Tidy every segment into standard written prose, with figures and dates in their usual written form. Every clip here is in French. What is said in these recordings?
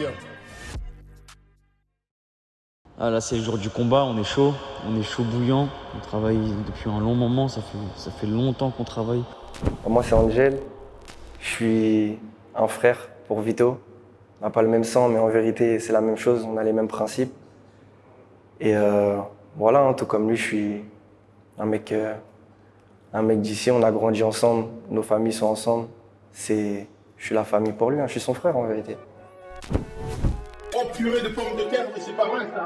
bien. Ah là c'est le jour du combat, on est chaud bouillant, on travaille depuis un long moment, ça fait longtemps qu'on travaille. Moi c'est Angel, je suis un frère pour Vito. On n'a pas le même sang mais en vérité c'est la même chose, on a les mêmes principes. Et voilà, hein, tout comme lui je suis un mec d'ici, on a grandi ensemble, nos familles sont ensemble. Je suis la famille pour lui, hein, je suis son frère en vérité. Oh purée de pommes de terre, mais c'est pas mal ça.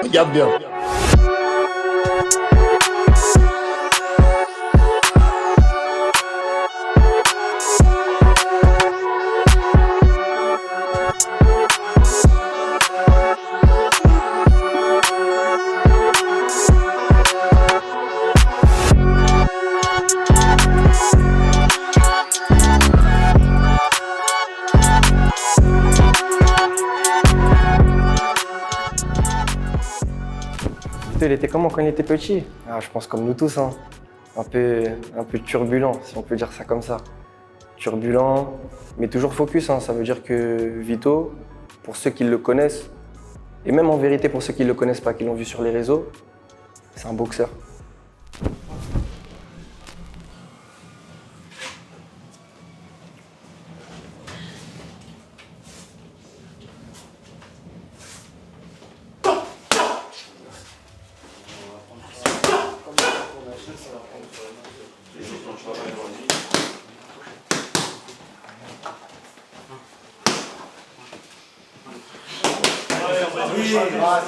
Regarde bien. Il était comment quand il était petit? Je pense comme nous tous, hein. Un peu turbulent, si on peut dire ça comme ça. Turbulent, mais toujours focus, hein. Ça veut dire que Vito, pour ceux qui le connaissent, et même en vérité pour ceux qui ne le connaissent pas, qui l'ont vu sur les réseaux, c'est un boxeur.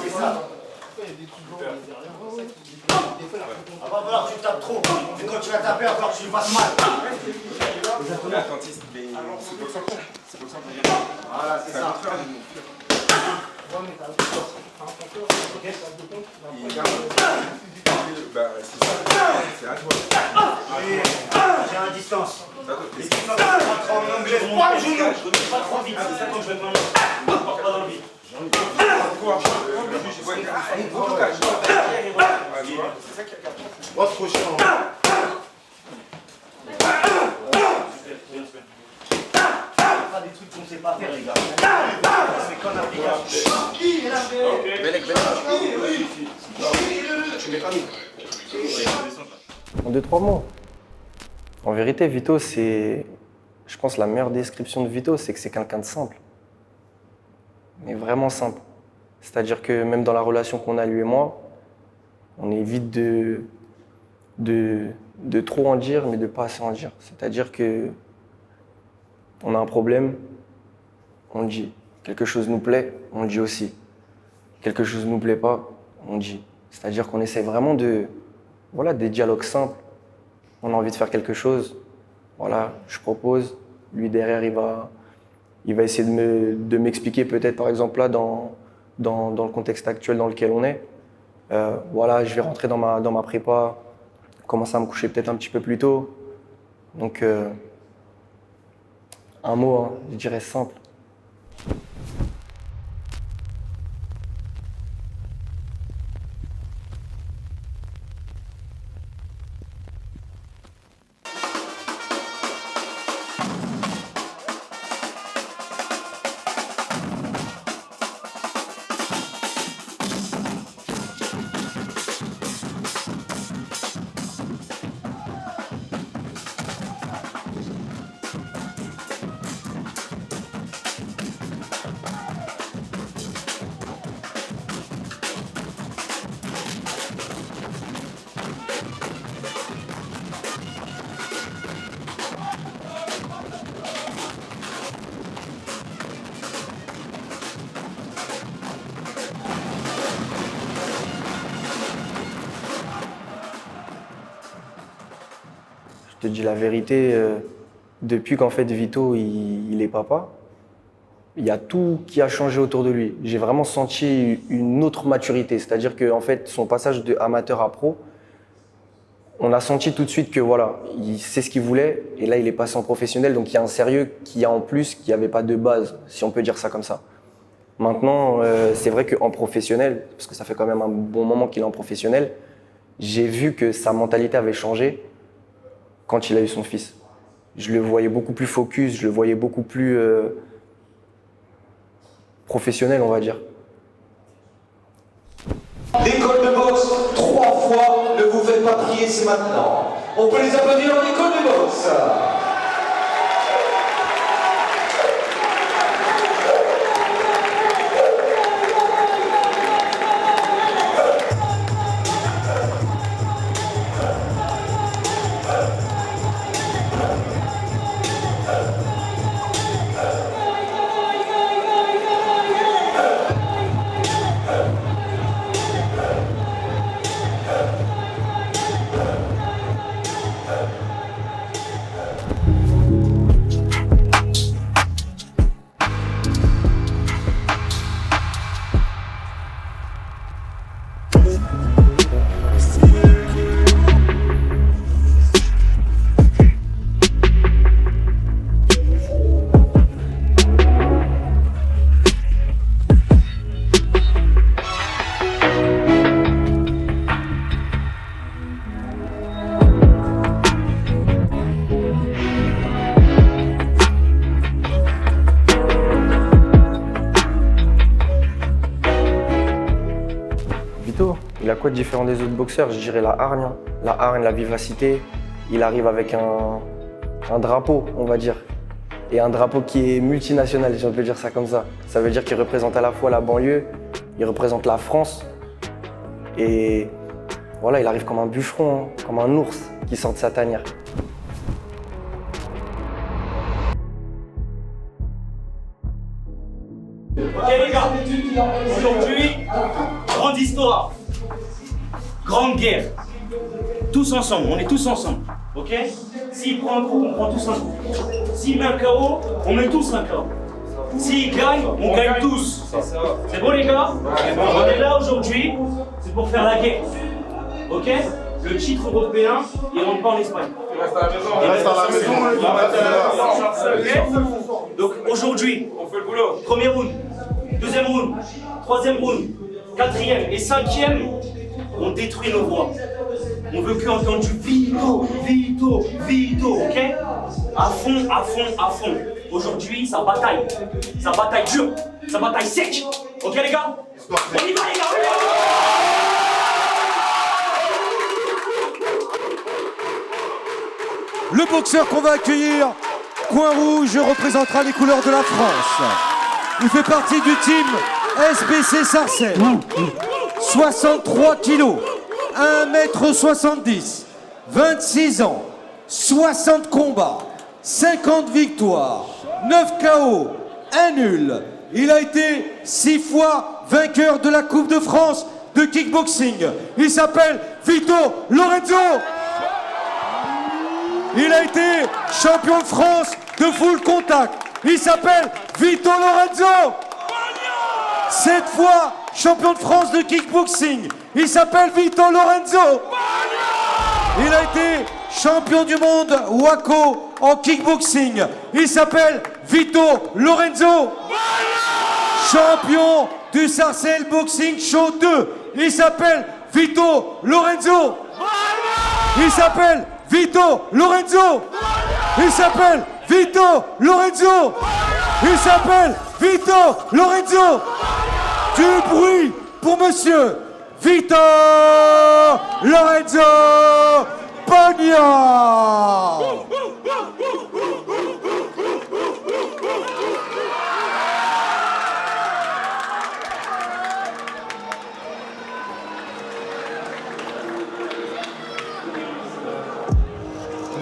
C'est ça. Ah va falloir que tu tapes trop. Et quand tu vas taper, il va falloir que tu le fasses mal. Voilà, c'est ça. C'est à toi. J'ai un distance. Les distances, pas trop en anglais. Pas le genou. Pas trop vite. C'est ça quand je vais prendre. Pas dans le vide. Pas trop chiant. Pas des trucs qu'on sait pas faire, les gars. C'est qu'en application. En 2-3 mots. En vérité, Vito, je pense la meilleure description de Vito, c'est que c'est quelqu'un de simple. Mais vraiment simple. C'est-à-dire que même dans la relation qu'on a, lui et moi, on évite de trop en dire, mais de pas assez en dire. C'est-à-dire que on a un problème, on le dit. Quelque chose nous plaît, on le dit aussi. Quelque chose ne nous plaît pas, on le dit. C'est-à-dire qu'on essaie vraiment voilà, des dialogues simples. On a envie de faire quelque chose, voilà, je propose. Lui, derrière, il va essayer de m'expliquer peut-être, par exemple, là, dans le contexte actuel dans lequel on est. Voilà, je vais rentrer dans ma prépa, commencer à me coucher peut-être un petit peu plus tôt. Donc, un mot, hein, je dirais simple. Je te dis la vérité, depuis qu'en fait Vito il est papa, il y a tout qui a changé autour de lui. J'ai vraiment senti une autre maturité, c'est-à-dire que en fait son passage de amateur à pro, on a senti tout de suite que voilà, il sait ce qu'il voulait et là il est passé en professionnel, donc il y a un sérieux qui a en plus qui avait pas de base, si on peut dire ça comme ça. Maintenant, c'est vrai qu'en professionnel, parce que ça fait quand même un bon moment qu'il est en professionnel, j'ai vu que sa mentalité avait changé quand il a eu son fils. je le voyais beaucoup plus focus, je le voyais beaucoup plus professionnel, on va dire. L'école de boxe, 3 fois, ne vous faites pas prier, c'est maintenant. On peut les applaudir en école de boxe. Il a quoi de différent des autres boxeurs? Je dirais la hargne. La hargne, la vivacité. Il arrive avec un drapeau, on va dire. Et un drapeau qui est multinational, si on peut dire ça comme ça. Ça veut dire qu'il représente à la fois la banlieue, il représente la France. Et voilà, il arrive comme un bûcheron, hein, comme un ours qui sort de sa tanière. Ok les gars, aujourd'hui, grande histoire, grande guerre, tous ensemble, on est tous ensemble, ok? S'il prend un coup, on prend tous un coup. S'il met un KO, on met tous un KO. S'il gagne, on gagne tous. C'est bon les gars? On est là aujourd'hui, c'est pour faire la guerre, ok? Le titre européen, il ne rentre pas en Espagne. Il reste à la maison. Il reste à la maison. Donc aujourd'hui, On fait le boulot. premier round, deuxième round, troisième round, quatrième et cinquième, on détruit nos voix. On veut que entendre du Vito, Vito, Vito, ok? À fond, à fond, à fond. Aujourd'hui, ça bataille dur, ça bataille sec. Ok les gars? On y va les gars, on y va! Le boxeur qu'on va accueillir, coin rouge, représentera les couleurs de la France. Il fait partie du team SBC Sarcelles. 63 kilos, 1m70, 26 ans, 60 combats, 50 victoires, 9 KO, 1 nul. Il a été 6 fois vainqueur de la Coupe de France de kickboxing. Il s'appelle Vito Lorenzo. Il a été champion de France de full contact. Il s'appelle Vito Lorenzo. 7 fois champion de France de kickboxing. Il s'appelle Vito Lorenzo. Il a été champion du monde WACO en kickboxing. Il s'appelle Vito Lorenzo. Champion du Sarcelles Boxing Show 2. Il s'appelle Vito Lorenzo. Il s'appelle Vito Lorenzo. Il s'appelle Vito Lorenzo. Il s'appelle Vito Lorenzo. Du bruit pour monsieur Vito Lorenzo Pogna.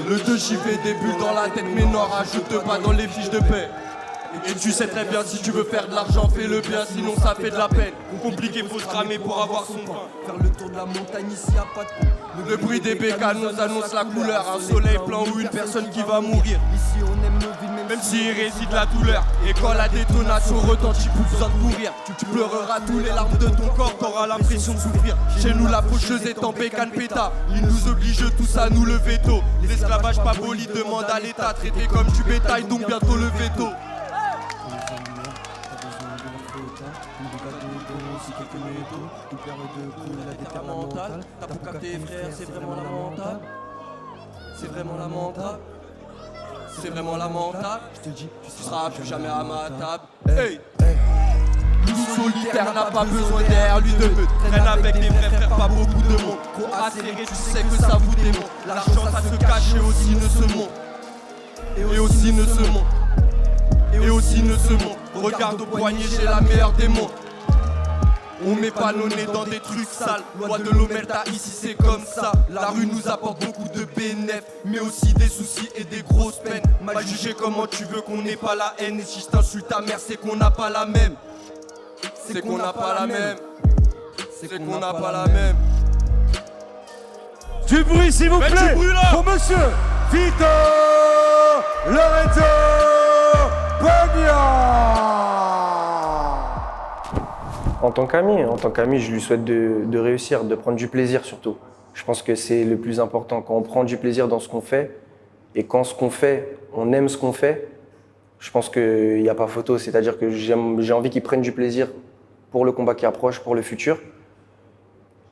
Le 2 j'y fait des bulles dans la tête, mais non, rajoute pas dans les fiches de paix. Et tu sais très bien, si tu veux faire de l'argent, fais-le bien, sinon ça fait de la peine. Compliqué, faut se cramer pour avoir son pain. Faire le tour de la montagne, ici y'a pas de coup. Le bruit des bécanes nous annonce la couleur. Un soleil blanc ou une personne qui va mourir. Ici on aime nos vies, même s'il réside la douleur. Et quand la détonation retentit, plus besoin de courir. Tu pleureras tous les larmes de ton corps, t'auras l'impression de souffrir. Chez nous la faucheuse est en bécane péta. Ils nous obligent tous à nous le veto. L'esclavage pas poli demande à l'état. Traité comme du bétail, donc bientôt le veto. T'as pour capter frère, c'est vraiment lamentable. C'est vraiment lamentable. c'est vraiment lamentable. Je te dis, tu seras plus jamais à ma table. Hey! Loup solitaire n'a pas besoin d'air, lui de meute. Traîne avec des vrais frères, pas beaucoup de monde. Trop accéléré, tu sais que ça vous démonte. L'argent ça se cache et aussi ne se monte. Et aussi ne se monte. Et aussi ne se monte. Regarde au poignet, j'ai la meilleure des montres. On met pas nos nez dans des trucs sales. Loi de l'Omerta, ici c'est comme ça. La rue nous apporte beaucoup de bénéfices, mais aussi des soucis et des grosses peines. Mal jugé, comment tu veux qu'on n'ait pas la haine? Et si je t'insulte ta mère, c'est qu'on n'a pas la même. C'est qu'on n'a pas la même. C'est qu'on n'a pas la même. Du bruit s'il vous plaît pour monsieur Vito Lorenzo Pogna. En tant qu'ami, je lui souhaite de réussir, de prendre du plaisir surtout. Je pense que c'est le plus important. Quand on prend du plaisir dans ce qu'on fait, et quand ce qu'on fait, on aime ce qu'on fait, je pense qu'il n'y a pas photo. C'est-à-dire que j'ai envie qu'il prenne du plaisir pour le combat qui approche, pour le futur.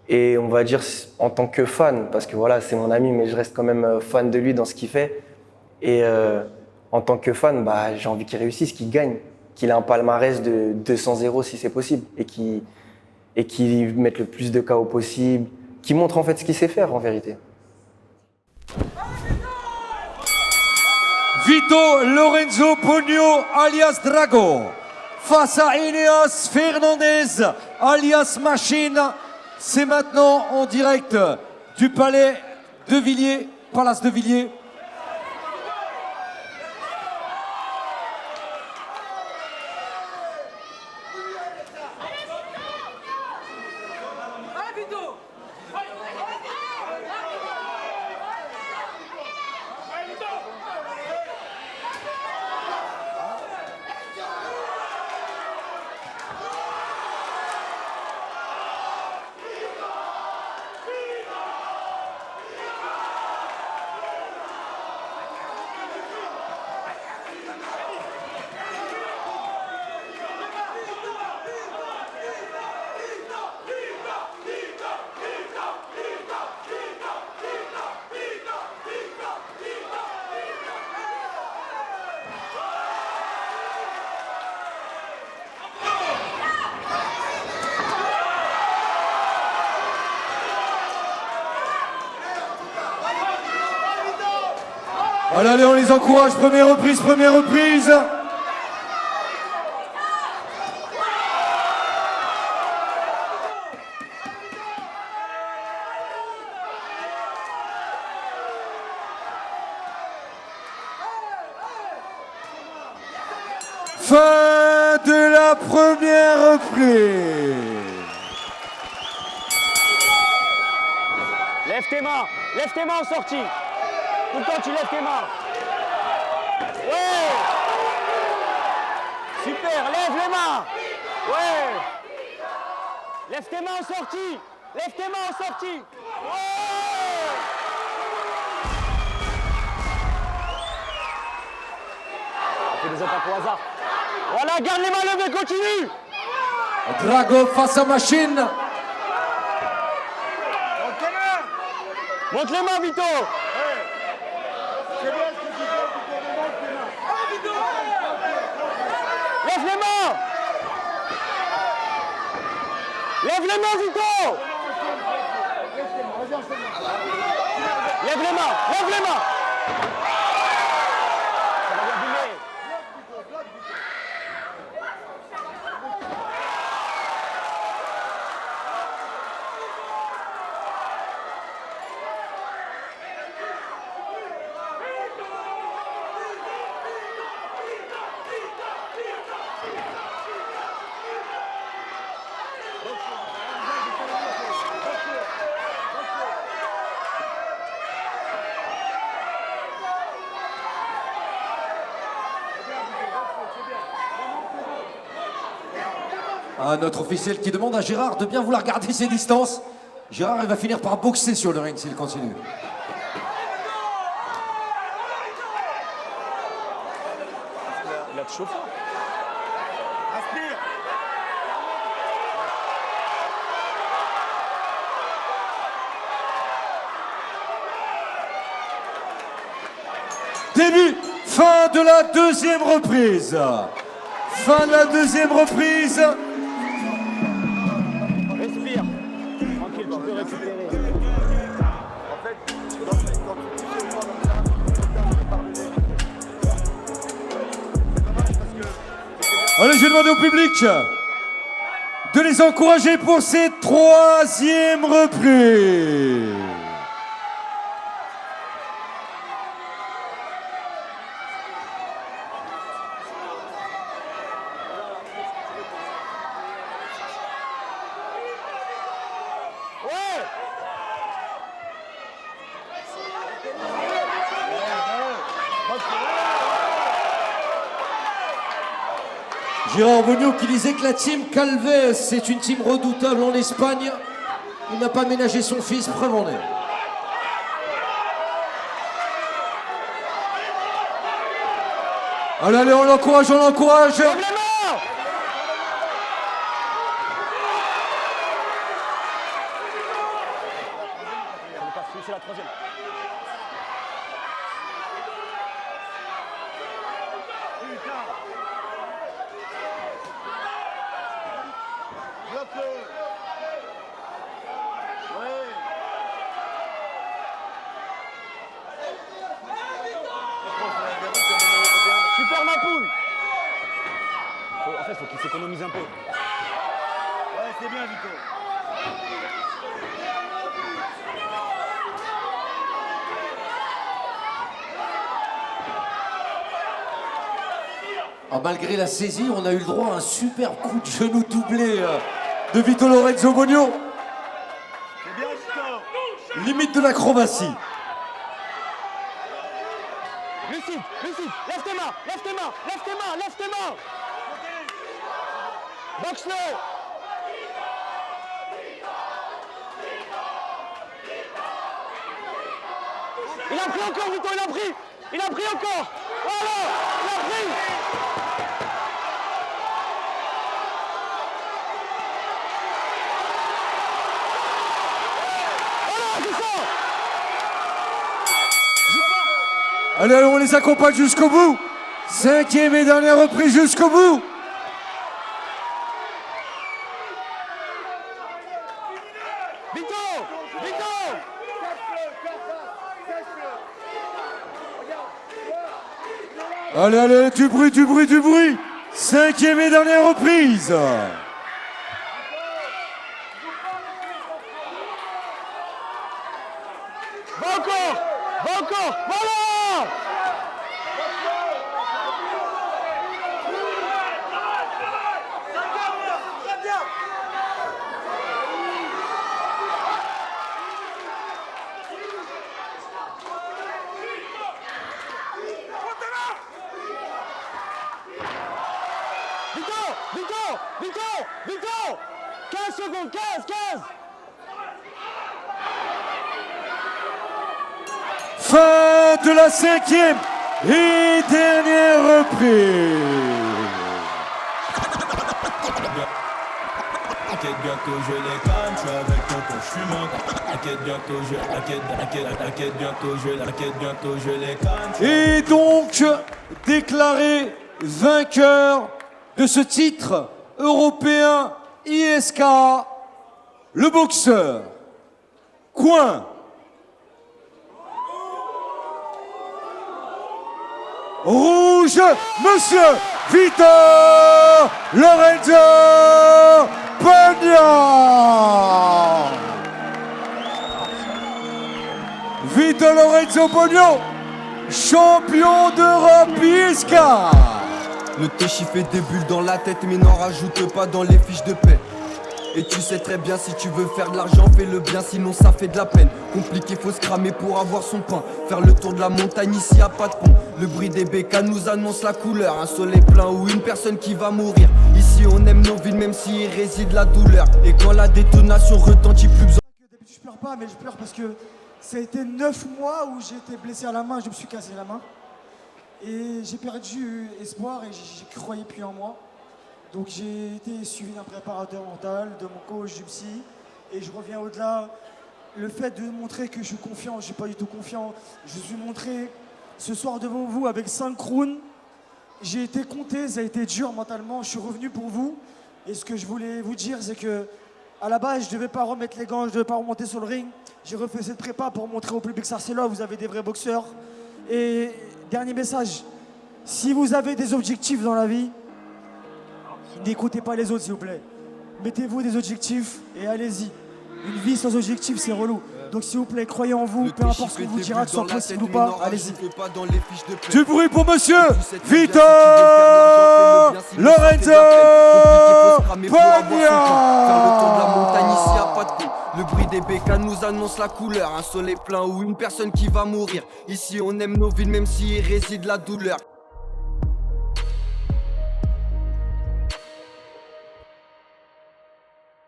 Et on va dire en tant que fan, parce que voilà, c'est mon ami, mais je reste quand même fan de lui dans ce qu'il fait. Et en tant que fan, bah, j'ai envie qu'il réussisse, qu'il gagne, qu'il ait un palmarès de 200-0 si c'est possible, et qu'il mette le plus de KO possible, qu'il montre en fait ce qu'il sait faire en vérité. Vito Lorenzo Pogno alias Drago face à Eneas Fernandez alias Machine. C'est maintenant en direct du palais de Villiers, Palace de Villiers. Allez, on les encourage, première reprise. Fin de la première reprise. Lève tes mains en sortie. Tout le temps tu lèves tes mains. Ouais. Super, lève les mains. Ouais. Lève tes mains en sortie. Lève tes mains en sortie. Ouais. On fait des attaques au hasard. Voilà, garde les mains levées, continue. Drago face à Machine. Monte les mains, Vito. Lève les mains. Lève les mains, Vito. Lève les mains. Lève les mains. Ça va bien bouger. Ah, notre officiel qui demande à Gérard de bien vouloir garder ses distances. Gérard, il va finir par boxer sur le ring s'il continue. Il a te chauffé. Aspire. Début, fin de la deuxième reprise. Fin de la deuxième reprise. Respire. Tranquille, tu peux récupérer. Allez, je vais demander au public de les encourager pour cette troisième reprise. Gérard Bogno qui disait que la team Calvez c'est une team redoutable en Espagne. Il n'a pas ménagé son fils, preuve en est. Allez, allez, on l'encourage, on l'encourage. Lève les mains. C'est la troisième. Super ma poule. En fait, il faut qu'il s'économise un peu. Ouais, c'est bien, Vito. Ah, malgré la saisie, on a eu le droit à un super coup de genou doublé de Vito Lorenzo Bogno. C'est bien, Vito. Limite de l'acrobatie. Lucide, lucide. Lève tes mains, lève tes mains, lève tes mains, lève tes mains. Boxe-le. Il a pris encore, Vito, il a pris. Il a pris encore. Voilà, il a pris. Voilà, c'est ça. Allez, allez, on les accompagne jusqu'au bout. Cinquième et dernière reprise jusqu'au bout. Vito, Vito. Allez, allez, du bruit, du bruit, du bruit. Cinquième et dernière reprise. Va encore, va encore, voilà. Vito, Vito, Vito, Vito. 15 secondes, 15. Fin de la cinquième et dernière reprise. T'inquiète bientôt je les canne, je suis avec tonton, je fume un. T'inquiète bientôt je les canne. Et donc, déclaré vainqueur de ce titre européen ISK, le boxeur Coin Rouge, Monsieur Vito Lorenzo Bogno. Vito Lorenzo Bogno, champion d'Europe ISK. Le Téchi fait des bulles dans la tête, mais n'en rajoute pas dans les fiches de paix. Et tu sais très bien, si tu veux faire de l'argent, fais-le bien, sinon ça fait de la peine. Compliqué, faut se cramer pour avoir son pain. Faire le tour de la montagne, ici y'a pas de pont. Le bruit des bécanes nous annonce la couleur. Un soleil plein ou une personne qui va mourir. Ici on aime nos villes, même s'il y réside la douleur. Et quand la détonation retentit, plus besoin. D'habitude je pleure pas, mais je pleure parce que ça a été 9 mois où j'ai été blessé à la main, je me suis cassé la main. Et j'ai perdu espoir et j'y croyais plus en moi. Donc j'ai été suivi d'un préparateur mental, de mon coach, du psy. Et je reviens au-delà. Le fait de montrer que je suis confiant, je ne suis pas du tout confiant. Je suis montré ce soir devant vous avec 5 crowns. J'ai été compté, ça a été dur mentalement. Je suis revenu pour vous. Et ce que je voulais vous dire, c'est que à la base, je ne devais pas remettre les gants, je ne devais pas remonter sur le ring. J'ai refait cette prépa pour montrer au public sarcellois, vous avez des vrais boxeurs. Et dernier message, si vous avez des objectifs dans la vie, n'écoutez pas les autres, s'il vous plaît. Mettez-vous des objectifs et allez-y. Une vie sans objectif, c'est relou. Donc s'il vous plaît, croyez en vous, peu importe ce qu'on vous dira, que ce soit possible ou pas, allez-y. Du bruit pour monsieur Vito Lorenzo Pogna. Le bruit des bécanes nous annonce la couleur. Un soleil plein ou une personne qui va mourir. Ici on aime nos villes même s'il réside la douleur.